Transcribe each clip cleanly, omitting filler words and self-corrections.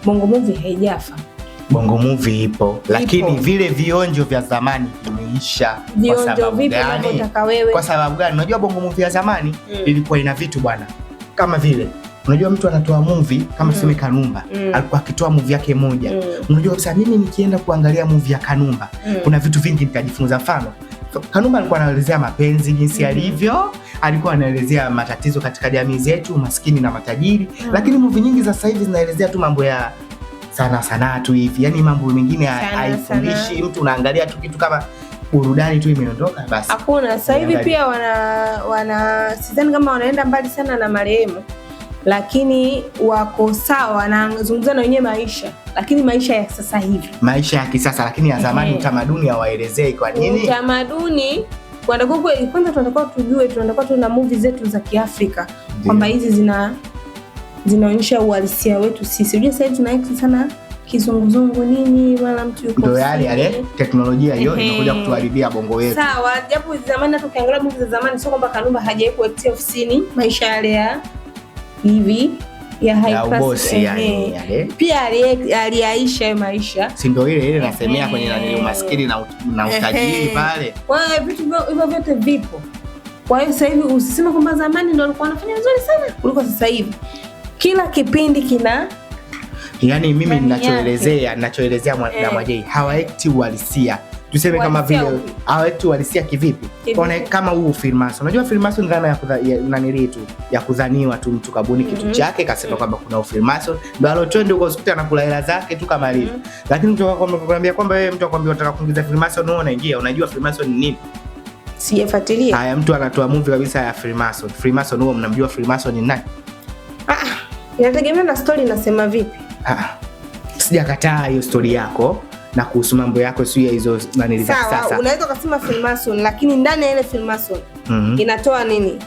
Bongo movie haijafa. Bongo movie ipo, lakini vile vionjo vya zamani vimeisha. Kwa sababu gani? Kwa sababu gani? Unajua bongo movie ya zamani ilikuwa ina vitu bwana. Kama vile unajua mtu anatoa movie kama Seme Kanumba alikuwa akitoa movie yake moja. Unajua sasa mimi nikienda kuangalia movie ya Kanumba kuna vitu vingi nitajifunza. Mfano Kanumba alikuwa anaelezea mapenzi jinsi yalivyo, alikuwa anaelezea matatizo katika jamii zetu, maskini na matajiri. Lakini movie nyingi za sasa hivi zinaelezea tu mambo ya sana tu hivi. Yaani mambo mengine haifundishi mtu, unaangalia tu kitu kama burudani tu imeondoka basi. Hakuna. Sasa hivi pia sidhani kama wanaenda mbali sana na marehemu, lakini wako sawa, wanazungumza na wenyewe maisha, lakini maisha ya sasa hivi. Maisha ya kisasa, lakini ya zamani utamaduni hawaelezei. Kwa nini? Utamaduni kwanza tunatakiwa tujue, tunatakiwa tuna movie zetu za Kiafrika kwamba hizi zinaonyesha uhalisia wetu sisi. Unajua sasa hivi tunaishi sana kizunguzungu nini, wala mtu yuko ndio yale teknolojia hiyo inakuja kutuharibia bongo yetu. Sawa, japo zamani hata ukiangalia movie za zamani sio kwamba Kanumba hajawahi kuact ofisini, maisha yale ya hivi ya high class yani. Pia aliaisha hayo maisha. Si ndio ile nasemea kwenye nani umaskini na utajiri pale. Kwa hiyo vitu hivyo vyote vipo. Kwa hiyo sasa hivi usiseme kwamba zamani ndio walikuwa wanafanya vizuri sana kuliko sasa hivi. Kila kipindi kina yani mimi ninachoelezea na Mwajei hawaekti uhalisia. Tuseme kama vile hawaekti uhalisia kivipi? Kwa kama huu Freemason. Unajua Freemason ni dhana ya kudhaniwa tu, mtu kabuni kitu chake kasema kwamba kuna Freemason ndio alotwende huko hospitali anakula hela zake tu kama hivyo. Lakini mtu akwambia kwamba wewe mtu akwambia unataka kuingiza Freemason wewe unaingia, unajua Freemason ni nini? Sijafuatilia. Haya, mtu anatoa movie kabisa ya Freemason. Freemason huo mnamjua Freemason ni nani? Inategemea na story inasema vipi. Sijakataa hiyo story yako na kuhusu mambo yako sio ya hizo nani za sasa. Sawa, unaweza kusema Freemason lakini ndani ya ile Freemason inatoa nini?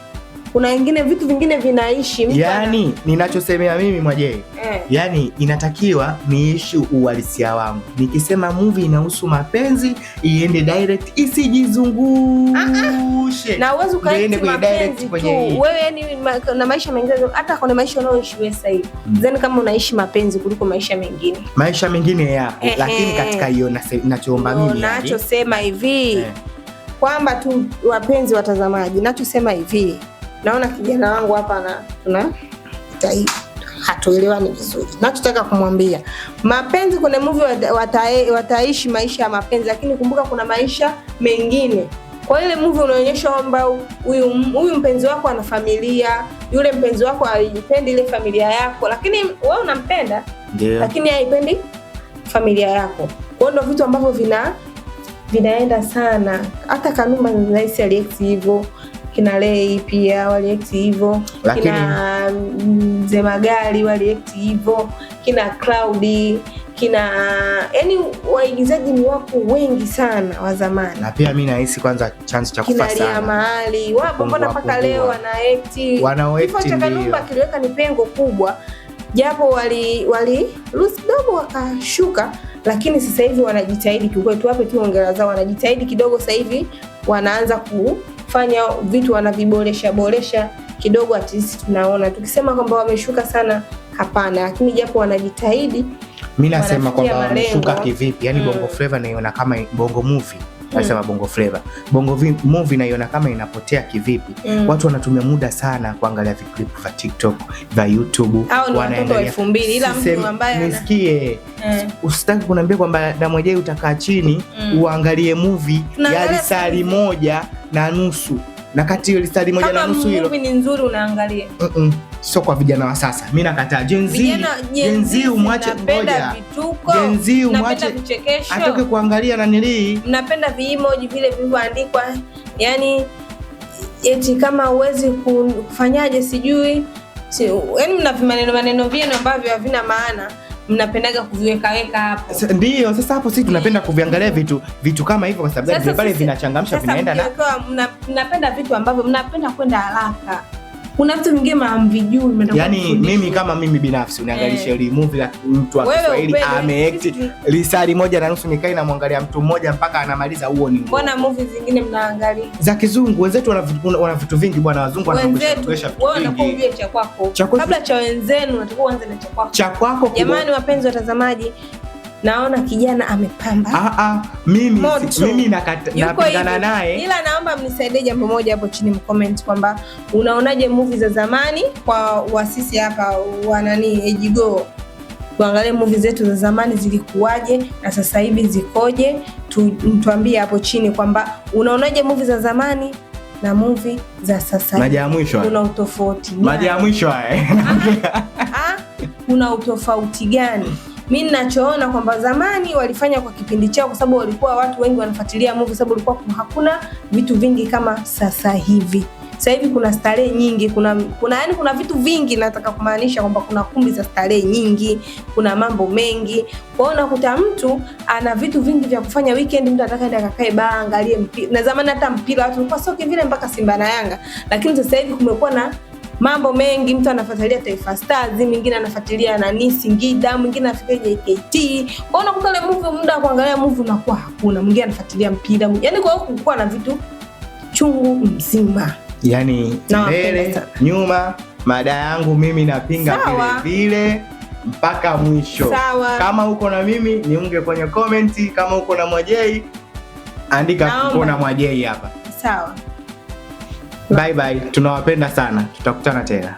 Kuna wengine vitu vingine vinaishi. Yani ninachosemea mimi Mwajei, yani inatakiwa niishi uhalisia wangu. Nikisema movie inahusu mapenzi iende direct, isijizungushe. Na uwezo kaende kwenye direct kwenye wewe yani na maisha mengine, hata kuna maisha unaoishi wewe sasa hivi. Then kama unaishi mapenzi kuliko maisha mengine. Maisha mengine yapo, lakini katika hiyo ninachoomba mimi ninachosema hivi kwamba tu wapenzi watazamaji, ninachosema hivi, naona kijana wangu hapa hatuelewani vizuri. Nachotaka kumwambia, mapenzi kuna movie wataishi maisha ya mapenzi, lakini kumbuka kuna maisha mengine. Kwa ile movie unaonyesha kwamba huyu mpenzi wako ana familia, yule mpenzi wako haipendi ile familia yako, lakini wewe unampenda, lakini haipendi familia yako. Kwa hiyo ndio vitu ambavyo vinaenda sana. Hata Kanumba nice aliact hivyo, kina Lei pia waliact hivyo, kina Zemagari waliact hivyo, kina Cloudy, yani waigizaji ni wako wengi sana wa zamani. Na pia mimi nahisi kwanza chance cha kufa sana. Kina mahali wapo mbona mpaka leo wanaact. Kifo cha Kanumba kiliweka ni pengo kubwa. Japo wali lose kidogo wakashuka, lakini sasa hivi wanajitahidi kiukweli, tuwape tu hongera zao, wanajitahidi kidogo sasa hivi, wanaanza kufanya vitu wanaviboresha kidogo, at least tunaona. Tukisema kwamba wameshuka sana hapana, lakini japo wanajitahidi. Mimi nasema kwamba wameshuka kivipi? Yani Bongo Flava naiona kama Bongo movie. Nasema Bongo Flava. Bongo movie naiona kama inapotea kivipi? Watu wanatumia muda sana kuangalia clip za TikTok, za YouTube, wanaendelea 2000 ila mtu ambaye nisikie. Usitaki kuniambia kwamba Damwajei utakaa chini uangalie movie ya risali 1.5 na kati hiyo risali 1.5 hilo. Movie ni nzuri unaangalia. Sio kwa vijana wa sasa. Mimi nakataa. Gen Z umwache ngoja. Gen Z umwache vichekesho. Atoke kuangalia na nilii. Mnapenda vi-emoji vile vilivyoandikwa. Yaani eti kama uwezi kufanyaje sijui. Yaani mna maneno vyenu ambavyo havina maana. Mnapendaga kuviweka hapo. Ndio, sasa hapo sisi tunapenda kuviangalia vitu kama hivyo kwa sababu pale vinachangamsha, vinaenda na mnapenda vitu ambavyo mnapenda kwenda haraka. kuna vitu vingine hamvijui mnataka. Yaani mimi kama mimi binafsi uniangalisha ile movie la mtu wa Kiswahili ameact lisali 1.5 nikae na muangalia mtu mmoja mpaka anamaliza, huo ni mbona movie zingine mnaangalia za kizungu? Wenzetu wana vitu vingi bwana, wazungu wanakuonyesha vitu vingi. Wewe unakuwa ujue cha kwako kabla cha wenzenu, unatakiwa uanze na cha kwako. Cha kwako jamani, wapenzi watazamaji, naona kijana amepamba. Mimi napingana naye, ila naomba mnisaidie jambo moja hapo chini mcomment kwamba unaonaje movie za zamani kwa wasisi hapa Ejigo. Tuangalie movie zetu za zamani zilikuwaje na sasa hivi zikoje. Tuambie hapo chini kwamba unaonaje movie za zamani na movie za sasa hivi. Maji ya mwisho. Kuna utofauti gani? Maji ya mwisho kuna utofauti gani? Mimi ninachoona kwamba zamani walifanya kwa kipindi chao, kwa sababu walikuwa watu wengi wanafuatilia movie, sababu walikuwa hakuna vitu vingi kama sasa hivi. Sasa hivi kuna starehe nyingi, kuna vitu vingi, nataka kumaanisha kwamba kuna kumbi za starehe nyingi, kuna mambo mengi. Kwa hiyo unakuta mtu ana vitu vingi vya kufanya weekend, mtu anataka aende akakae baa angalie mpira. Na zamani hata mpira watu walikuwa soke vile mpaka Simba na Yanga, lakini sasa hivi kumekuwa na mambo mengi, mtu anafuatilia Taifa Stars, mwingine anafuatilia Singida, mwingine anafuatilia JKT. Kwa hiyo unakuta ile movie, muda wa kuangalia movie unakuwa hakuna, mwingine anafuatilia mpira. Yaani kwa hiyo kulikuwa na vitu chungu mzima. Yaani mbele nyuma, mada yangu mimi napinga vile mpaka mwisho. Sawa. Kama uko na mimi niunge kwenye comment, kama uko na Mwajei andika uko na Mwajei hapa. Sawa. Bye bye, tunawapenda sana, tutakutana tena.